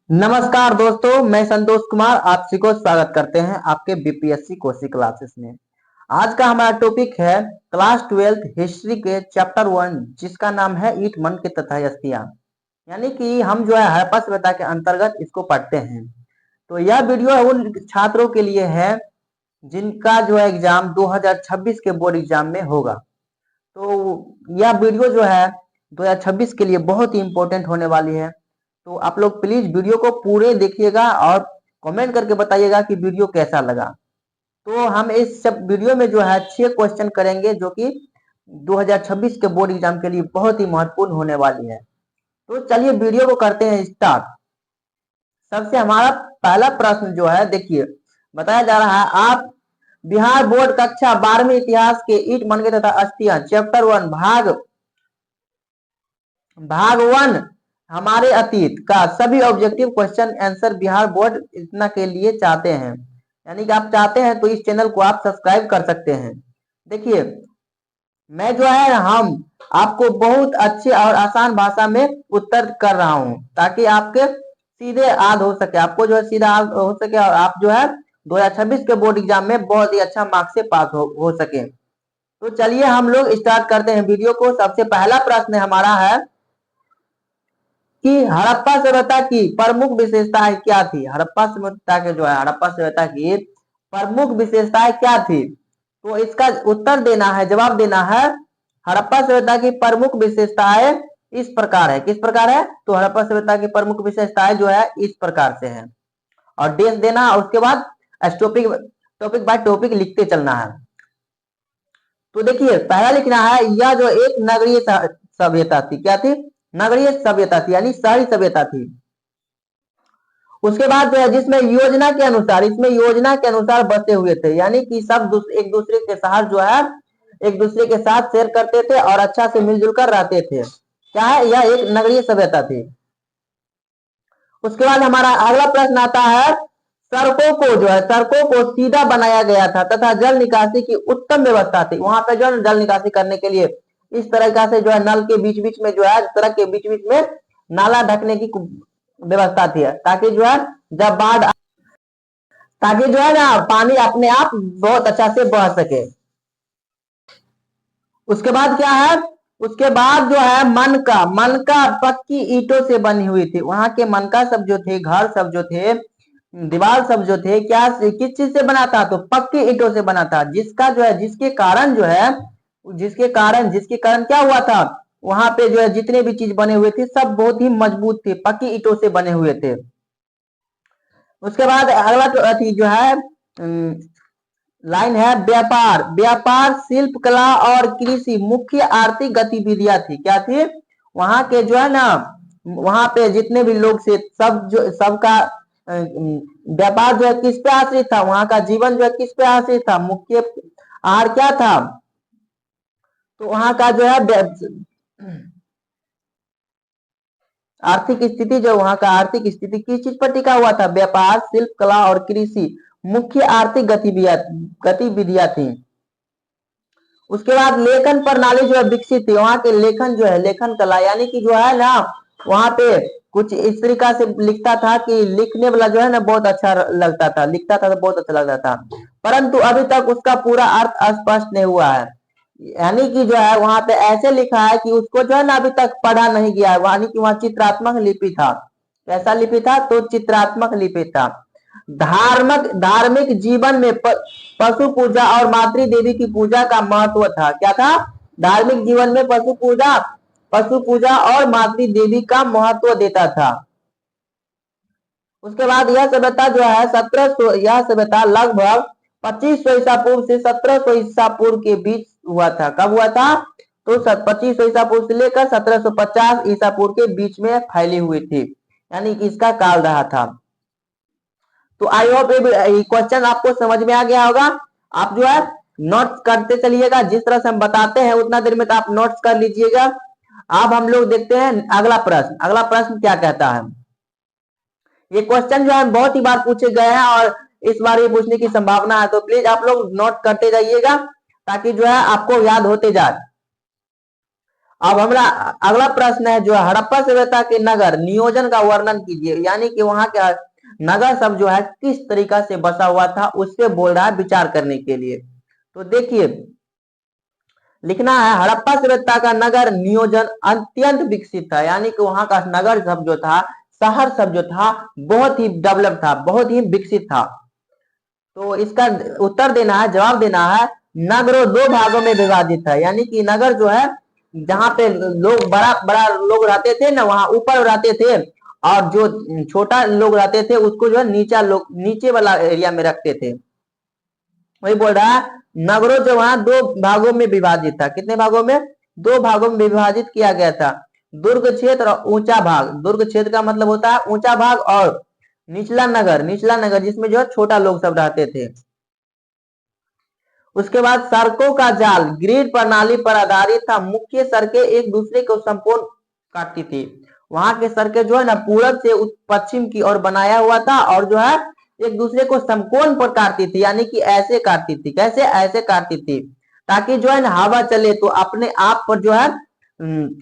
नमस्कार दोस्तों, मैं संतोष कुमार आप सभी को स्वागत करते हैं आपके बीपीएससी कोचिंग क्लासेस में। आज का हमारा टॉपिक है क्लास 12th हिस्ट्री के चैप्टर 1, जिसका नाम है ईट मन के तथा यस्तियां। यानी कि हम जो है हड़प्पा सभ्यता के अंतर्गत इसको पढ़ते हैं। तो यह वीडियो उन छात्रों के लिए है जिनका जो है एग्जाम 2026 के बोर्ड एग्जाम में होगा। तो यह वीडियो जो है 2026 के लिए बहुत ही इंपॉर्टेंट होने वाली है। तो आप लोग प्लीज वीडियो को पूरे देखिएगा और कमेंट करके बताइएगा कि वीडियो कैसा लगा। तो हम इस सब वीडियो में जो है 6 क्वेश्चन करेंगे जो कि 2026 के बोर्ड एग्जाम के लिए बहुत ही महत्वपूर्ण होने वाली है। तो चलिए वीडियो को करते हैं स्टार्ट। सबसे हमारा पहला प्रश्न जो है देखिए बताया जा रहा है, आप बिहार बोर्ड कक्षा 12वीं इतिहास के ईट मनके तथा अस्थियां चैप्टर 1 भाग 1 हमारे अतीत का सभी objective question answer Bihar board इतना के लिए चाहते हैं। यानी कि आप चाहते हैं तो इस चैनल को आप सब्सक्राइब कर सकते हैं। देखिए मैं जो है हम आपको बहुत अच्छे और आसान भाषा में उत्तर कर रहा हूं ताकि आपके सीधे याद हो सके, आपको जो है सीधा याद हो सके और आप जो है 2026 के बोर्ड एग्जाम में बहुत ही अच्छा मार्क्स से पास हो सके। तो चलिए हम लोग स्टार्ट करते हैं वीडियो को। सबसे पहला प्रश्न हमारा है कि हड़प्पा सभ्यता की प्रमुख विशेषताएं क्या थी। हड़प्पा सभ्यता के जो है हड़प्पा सभ्यता की प्रमुख विशेषताएं क्या थी। तो इसका उत्तर देना है, जवाब देना है हड़प्पा सभ्यता की प्रमुख विशेषताएं इस प्रकार है। किस प्रकार है? तो हड़प्पा सभ्यता की प्रमुख विशेषताएं जो है इस प्रकार से है और डेश देना और उसके बाद टॉपिक बाय टॉपिक लिखते चलना है। तो देखिए पहला लिखना है, यह जो एक नगरीय सभ्यता थी। क्या थी? नगरीय सभ्यता थी, यानी शहरी सभ्यता थी। उसके बाद जो है जिसमें योजना के अनुसार, इसमें योजना के अनुसार बसे हुए थे, यानी कि सब एक दूसरे के साथ जो है एक दूसरे के साथ शेयर करते थे और अच्छा से मिलजुल कर रहते थे। क्या है? यह एक नगरीय सभ्यता थी। उसके बाद हमारा अगला प्रश्न आता है, सड़कों को जो है सड़कों को सीधा बनाया गया था तथा जल निकासी की उत्तम व्यवस्था थी। वहां पे जो है जल निकासी करने के लिए इस तरह से जो है नल के बीच बीच में जो है सड़क के बीच बीच में नाला ढकने की व्यवस्था थी, ताकि जो है जब बाढ़ ताकि जो है ना पानी अपने आप बहुत अच्छा से बह सके। उसके बाद क्या है? उसके बाद जो है मनका पक्की ईंटों से बनी हुई थी। वहां के मनका सब जो थे, घर सब जो थे, दीवार सब जो थे, क्या किस चीज से बना था? तो पक्की ईंटों से बना था। जिसका जो है जिसके कारण जो है जिसके कारण क्या हुआ था, वहां पे जो है जितने भी चीज बने हुए थे सब बहुत ही मजबूत थे, पक्की ईंटों से बने हुए थे। उसके बाद अगला जो है लाइन है, व्यापार शिल्प कला और कृषि मुख्य आर्थिक गतिविधियां थी। क्या थी? वहां के जो है ना वहां पे जितने भी लोग से सबका व्यापार जो है किस पे आश्रित था, वहां का जीवन जो है किस पे आश्रित था, मुख्य आहार क्या था? तो वहां का जो है आर्थिक स्थिति, जो वहां का आर्थिक स्थिति किस चीज पर टिका हुआ था? व्यापार शिल्प कला और कृषि मुख्य आर्थिक गतिविधियां थी। उसके बाद लेखन प्रणाली जो है विकसित थी। वहां के लेखन जो है लेखन कला, यानी कि जो है ना वहां पे कुछ इस तरीका से लिखता था कि लिखने वाला जो है ना बहुत अच्छा लगता था, लिखता था तो बहुत अच्छा लगता था, परंतु अभी तक उसका पूरा अर्थ स्पष्ट नहीं हुआ है। यानी कि जो है वहां पे ऐसे लिखा है कि उसको जो है ना अभी तक पढ़ा नहीं गया है। यानी कि वहां चित्रात्मक लिपि था। कैसा लिपि था? तो चित्रात्मक लिपि था। धार्मिक जीवन में पशु पूजा और मातृ देवी की पूजा का महत्व था। क्या था? धार्मिक जीवन में पशु पूजा और मातृ देवी का महत्व देता था। उसके बाद यह सभ्यता जो है 1700, यह सभ्यता लगभग 2500 ईसा पूर्व से 1700 ईसा पूर्व के बीच हुआ था। कब हुआ था? तो 2500 ईसा पूर्व से लेकर 1750 ईसा पूर्व के बीच में फैली हुई थी, यानी कि इसका काल रहा था। तो आई होप ये क्वेश्चन आपको समझ में आ गया होगा। आप जो है नोट्स करते चलिएगा, जिस तरह से हम बताते हैं उतना देर में तो आप नोट्स कर लीजिएगा। अब हम लोग देखते हैं अगला प्रश्न। अगला प्रश्न क्या कहता है? ये क्वेश्चन जो है बहुत ही बार पूछे गए हैं और इस बार ये पूछने की संभावना है, तो प्लीज आप लोग नोट करते जाइएगा ताकि जो है आपको याद होते जाए। अब हमारा अगला प्रश्न है जो है हड़प्पा सभ्यता के नगर नियोजन का वर्णन कीजिए, यानी कि वहां का नगर सब जो है किस तरीका से बसा हुआ था उससे बोल रहा है विचार करने के लिए। तो देखिए लिखना है हड़प्पा सभ्यता का नगर नियोजन अत्यंत विकसित था, यानी कि वहां का नगर सब जो था, शहर सब जो था बहुत ही डेवलप था, बहुत ही विकसित था। तो इसका उत्तर देना है, जवाब देना है नगरों दो भागों में विभाजित था, यानी कि नगर जो है जहाँ पे लोग बड़ा बड़ा लोग रहते थे ना वहां ऊपर रहते थे, और जो छोटा लोग रहते थे उसको जो है नीचे वाला एरिया में रखते थे। वही बोल रहा है नगरों जो वहां दो भागों में विभाजित था, कितने भागों में, दो भागों में विभाजित किया गया था, दुर्ग क्षेत्र और ऊंचा भाग। दुर्ग क्षेत्र का मतलब होता है ऊंचा भाग, और निचला नगर जिसमें जो है छोटा लोग सब रहते थे। उसके बाद सड़कों का जाल ग्रिड प्रणाली पर आधारित था, मुख्य सड़कें एक दूसरे को संपूर्ण काटती थी। वहां के सड़कें जो है ना पूरब से पश्चिम की ओर बनाया हुआ था, और जो है एक दूसरे को समकोण पर काटती थी, यानी कि ऐसे काटती थी, कैसे, ऐसे काटती थी, ताकि जो है ना हवा चले तो अपने आप पर जो है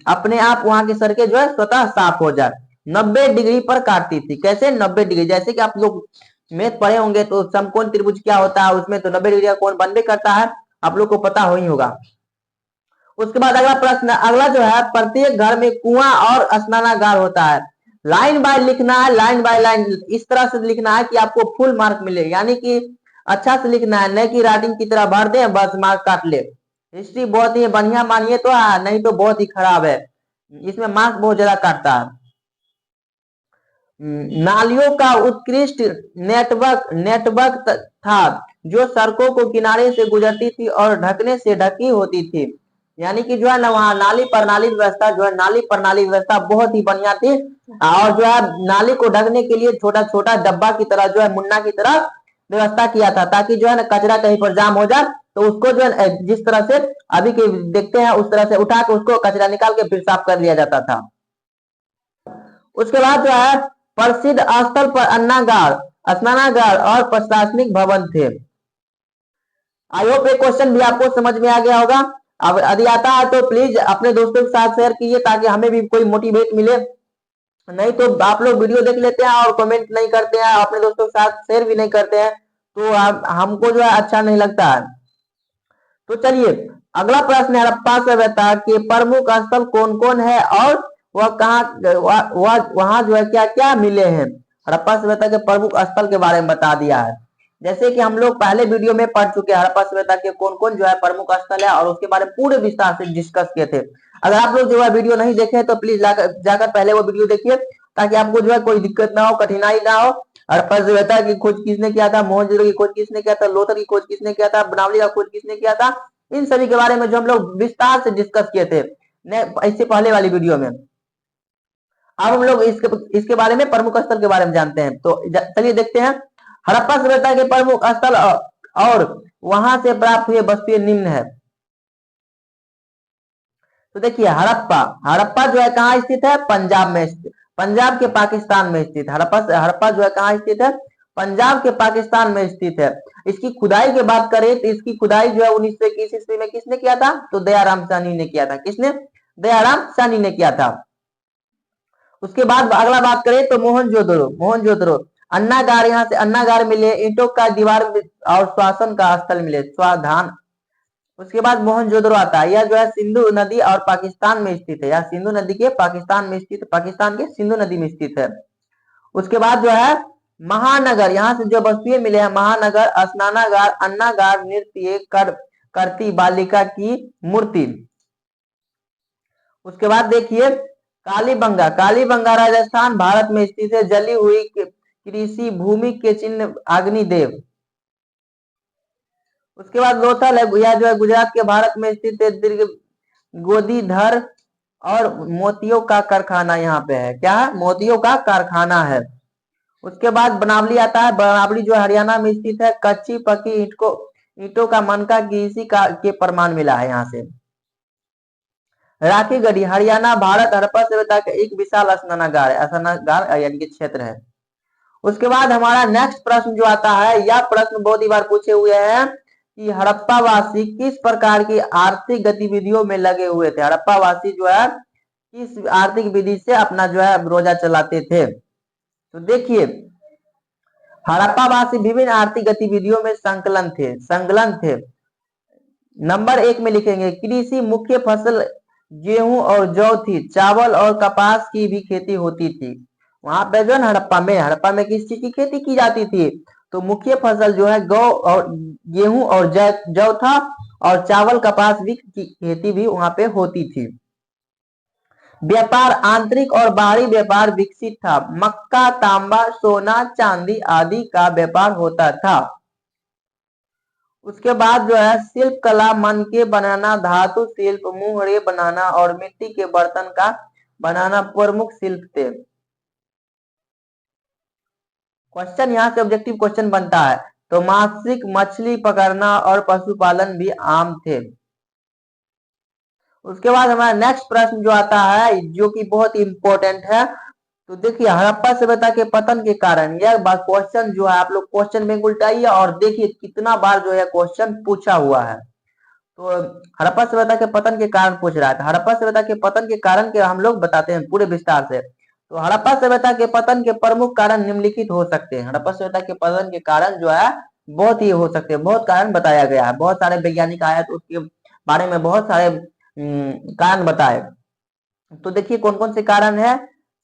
अपने आप वहां की सड़कें जो है स्वतः साफ हो जाए। 90 डिग्री पर काटती थी, कैसे, 90 डिग्री, जैसे कि आप लोग मैथ पढ़े होंगे तो समकोण त्रिभुज क्या होता है, उसमें तो 90 डिग्री का कोण बनबे करता है, आप लोग को पता हो ही होगा। उसके बाद अगला प्रश्न, अगला जो है प्रत्येक घर में कुआं और स्नानागार होता है। लाइन बाय लिखना है, लाइन बाय लाइन इस तरह से लिखना है कि आपको फुल मार्क मिले, यानी कि अच्छा से लिखना है, नहीं कि राइटिंग की तरह भर दे बस मार्क काट ले। हिस्ट्री बहुत ही बढ़िया मानिए तो नहीं तो बहुत ही खराब है, इसमें मार्क बहुत ज्यादा काटता है। नालियों का उत्कृष्ट नेटवर्क था जो सड़कों को किनारे से गुजरती थी और ढकने से ढकी होती थी, यानी कि जो है ना वहाँ नाली प्रणाली व्यवस्था जो है, नाली प्रणाली व्यवस्था बहुत ही बढ़िया थी, और जो है नाली को ढकने के लिए छोटा छोटा डब्बा की तरह जो है मुन्ना की तरह व्यवस्था किया था, ताकि जो है ना कचरा कहीं पर जाम हो जाए तो उसको जो है जिस तरह से अभी के देखते हैं उस तरह से उठा के उसको कचरा निकाल के फिर साफ कर लिया जाता था। उसके बाद जो है प्रसिद्ध स्थल पर अन्नागार, स्नानागार और प्रशासनिक भवन थे। आई होप ये क्वेश्चन भी आपको समझ में आ गया होगा। अब यदि आता है तो प्लीज अपने दोस्तों के साथ शेयर कीजिए ताकि हमें भी कोई मोटिवेट मिले, नहीं तो आप लोग वीडियो देख लेते हैं और कमेंट नहीं करते हैं, अपने दोस्तों के साथ शेयर भी नहीं करते हैं, तो हमको जो है अच्छा नहीं लगता है। तो चलिए अगला प्रश्न है हड़प्पा सभ्यता के प्रमुख स्थल कौन कौन है और वह कहाँ वहां जो है क्या क्या मिले हैं। हड़प्पा सभ्यता के प्रमुख स्थल के बारे में बता दिया है, जैसे कि हम लोग पहले वीडियो में पढ़ चुके हैं हड़प्पा सभ्यता के कौन कौन जो है प्रमुख स्थल है, और उसके बारे में पूरे विस्तार से डिस्कस किए थे। अगर आप लोग जो है वीडियो नहीं देखे तो प्लीज जाकर पहले वो वीडियो देखिए, ताकि आपको जो है कोई दिक्कत ना हो, कठिनाई ना हो। हड़प्पा सभ्यता की खोज किसने किया था, मोहनजोदड़ो की खोज किसने किया था, लोथल की खोज किसने किया था, बनावली का खोज किसने किया था, इन सभी के बारे में जो हम लोग विस्तार से डिस्कस किए थे इससे पहले वाली वीडियो में। अब हम लोग इसके बारे में प्रमुख स्थल के बारे में जानते हैं, तो चलिए देखते हैं हड़प्पा सभ्यता के प्रमुख स्थल और वहां से प्राप्त हुए वस्तुएं निम्न है। तो देखिए हड़प्पा जो है कहाँ स्थित है, पंजाब में स्थित, पंजाब के पाकिस्तान में स्थित। हड़प्पा जो है कहाँ स्थित है, पंजाब के पाकिस्तान में स्थित है। इसकी खुदाई की बात करें तो इसकी खुदाई जो है 1921 ईस्वी में किसने किया था, तो दयाराम साहनी ने किया था। किसने, दयाराम साहनी ने किया था। उसके बाद अगला बात करें तो मोहनजोदड़ो अन्नागार, यहाँ से अन्नागार मिले, ईंटों का दीवार और श्वासन का स्थल मिले, स्वाधान। उसके बाद मोहनजोदड़ो आता है, यह जो है सिंधु नदी और पाकिस्तान में स्थित है, यह सिंधु नदी के पाकिस्तान में स्थित, पाकिस्तान के सिंधु नदी में स्थित है। उसके बाद जो है महानगर, यहाँ से जो वस्तुएं मिले हैं महानगर, स्नानागार, अन्नागार, नृत्य करती बालिका की मूर्ति। उसके बाद देखिए कालीबंगा राजस्थान भारत में स्थित है, जली हुई कृषि भूमि के चिन्ह अग्निदेव। उसके बाद लोथल है, यह जो है गुजरात के भारत में स्थित है, दीर्घ गोदीधर और मोतियों का कारखाना यहाँ पे है, क्या है, मोतियों का कारखाना है। उसके बाद बनावली आता है, बनावली जो हरियाणा में स्थित है, कच्ची पक्की ईंटों का मनका किसी का के प्रमाण मिला है यहाँ से। राखीगढ़ी हरियाणा भारत हड़प्पा सभ्यता का एक विशाल स्नानागार है, स्नानागार यानी कि क्षेत्र है। उसके बाद हमारा नेक्स्ट प्रश्न जो आता है, यह प्रश्न बहुत ही बार पूछे हुए हैं कि हड़प्पावासी किस प्रकार की आर्थिक गतिविधियों में लगे हुए थे। हड़प्पावासी जो है किस आर्थिक विधि से अपना जो है रोजा चलाते थे। तो देखिए हड़प्पावासी विभिन्न आर्थिक गतिविधियों में संलग्न थे। नंबर 1 में लिखेंगे कृषि मुख्य फसल गेहूं और जौ थी। चावल और कपास की भी खेती होती थी। वहां पे जो है हड़प्पा में किस चीज की खेती की जाती थी? तो मुख्य फसल जो है गौ और गेहूं और जौ था, और चावल कपास भी की खेती भी वहां पे होती थी। व्यापार आंतरिक और बाहरी व्यापार विकसित था। मक्का, तांबा, सोना, चांदी आदि का व्यापार होता था। उसके बाद जो है शिल्प कला, मन के बनाना, धातु शिल्प, मुहरे बनाना और मिट्टी के बर्तन का बनाना प्रमुख शिल्प थे। क्वेश्चन यहाँ से ऑब्जेक्टिव क्वेश्चन बनता है। तो मासिक मछली पकड़ना और पशुपालन भी आम थे। उसके बाद हमारा नेक्स्ट प्रश्न जो आता है जो कि बहुत इंपॉर्टेंट है। तो देखिए हड़प्पा सभ्यता के पतन के कारण, यह क्वेश्चन जो है आप लोग क्वेश्चन बैंक उल्टाइए और देखिए कितना बार जो है क्वेश्चन पूछा हुआ है। तो हड़प्पा सभ्यता के पतन के कारण पूछ रहा है। हड़प्पा सभ्यता के पतन के कारण के हम लोग बताते हैं पूरे विस्तार से। तो हड़प्पा सभ्यता के पतन के प्रमुख कारण निम्नलिखित हो सकते हैं। हड़प्पा सभ्यता के पतन के कारण जो है बहुत ही हो सकते हैं, बहुत कारण बताया गया है। बहुत सारे वैज्ञानिक आए तो उसके बारे में बहुत सारे कारण बताए। तो देखिए कौन कौन से कारण है।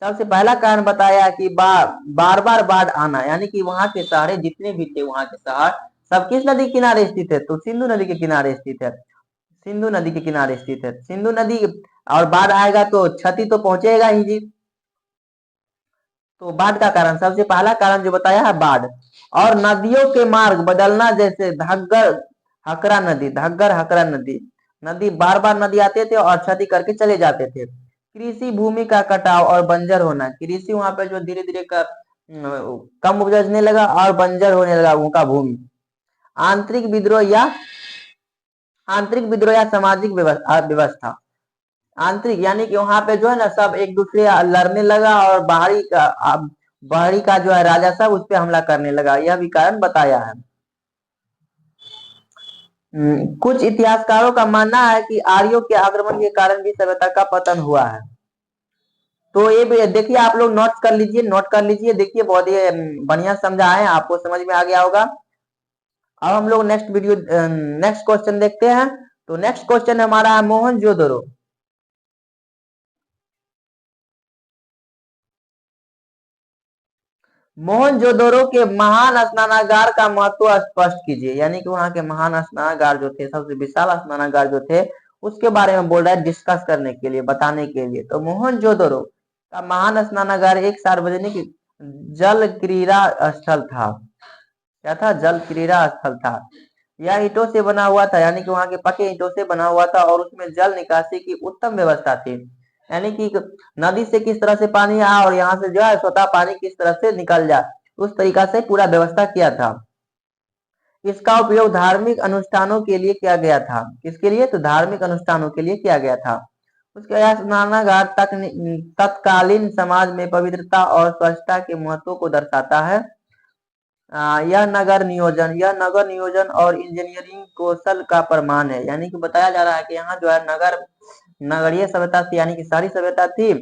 सबसे पहला कारण बताया कि बार बार बाढ़ आना, यानी कि वहां के शहर जितने भी थे वहां के शहर सब किस नदी के किनारे स्थित है? तो सिंधु नदी के किनारे स्थित है। सिंधु नदी के किनारे स्थित है। सिंधु नदी और बाढ़ आएगा तो क्षति तो पहुंचेगा ही जी। तो बाढ़ का कारण सबसे पहला कारण जो बताया है बाढ़। और नदियों के मार्ग बदलना, जैसे घग्गर हकरा नदी, घग्गर हकरा नदी, नदी बार बार नदी आते थे और क्षति करके चले जाते थे। कृषि भूमि का कटाव और बंजर होना, कृषि वहां पे जो धीरे धीरे कम उपजने लगा और बंजर होने लगा उनका भूमि। आंतरिक विद्रोह या सामाजिक व्यवस्था। आंतरिक यानी कि वहां पे जो है ना सब एक दूसरे लड़ने लगा, और बाहरी का जो है राजा सब उस पर हमला करने लगा, यह भी कारण बताया है। कुछ इतिहासकारों का मानना है कि आर्यों के आक्रमण के कारण भी सभ्यता का पतन हुआ है। तो ये भी देखिए आप लोग नोट कर लीजिए। देखिए बहुत ही बढ़िया समझा है, आपको समझ में आ गया होगा। अब हम लोग नेक्स्ट क्वेश्चन देखते हैं। तो नेक्स्ट क्वेश्चन हमारा है मोहनजोदड़ो। मोहनजोदड़ो के महान स्नानागार का महत्व स्पष्ट कीजिए, यानी कि वहां के महान स्नानागार जो थे, सबसे विशाल स्नानागार जो थे उसके बारे में बोल रहा है, डिस्कस करने के लिए, बताने के लिए। तो मोहनजोदड़ो का महान स्नानागार एक सार्वजनिक जल क्रीड़ा स्थल था। क्या था? जल क्रीड़ा स्थल था। यह ईंटों से बना हुआ था, यानी कि वहां के पके ईंटों से बना हुआ था, और उसमें जल निकासी की उत्तम व्यवस्था थी। यानी कि नदी से किस तरह से पानी आया और यहाँ से जो है स्वतः पानी किस तरह से निकल जाए, उस तरीका से पूरा व्यवस्था किया था। इसका उपयोग धार्मिक अनुष्ठानों के लिए किया गया था। किसके लिए? तो धार्मिक अनुष्ठानों के लिए किया गया था। उसके बाद स्नानागार तत्कालीन समाज में पवित्रता और स्वच्छता के महत्व को दर्शाता है। यह नगर नियोजन और इंजीनियरिंग कौशल का प्रमाण है। यानी कि बताया जा रहा है कि यहाँ जो है नगरीय सभ्यता थी, यानी कि शहरी सभ्यता थी,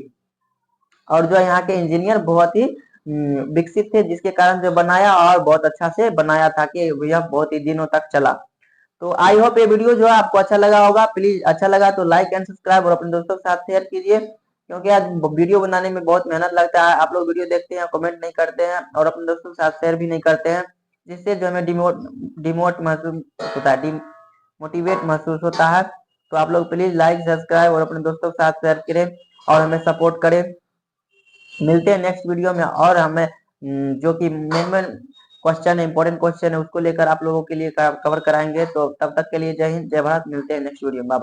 और जो यहाँ के इंजीनियर बहुत ही विकसित थे, जिसके कारण जो बनाया और बहुत अच्छा से बनाया था कि यह बहुत ही दिनों तक चला। तो आई होप ये वीडियो जो है आपको अच्छा लगा होगा। प्लीज अच्छा लगा तो लाइक एंड सब्सक्राइब और अपने दोस्तों के साथ शेयर कीजिए, क्योंकि आज वीडियो बनाने में बहुत मेहनत लगता है। आप लोग वीडियो देखते हैं, कमेंट नहीं करते हैं और अपने दोस्तों के साथ शेयर भी नहीं करते हैं, जिससे जो हमें डिमोट महसूस होता है, डिमोटिवेट महसूस होता है। तो आप लोग प्लीज लाइक सब्सक्राइब और अपने दोस्तों के साथ शेयर करें और हमें सपोर्ट करें। मिलते हैं नेक्स्ट वीडियो में, और हमें जो कि मेन क्वेश्चन है, इंपॉर्टेंट क्वेश्चन है, उसको लेकर आप लोगों के लिए कवर कराएंगे। तो तब तक के लिए जय हिंद, जय भारत। मिलते हैं नेक्स्ट वीडियो में। Bye bye.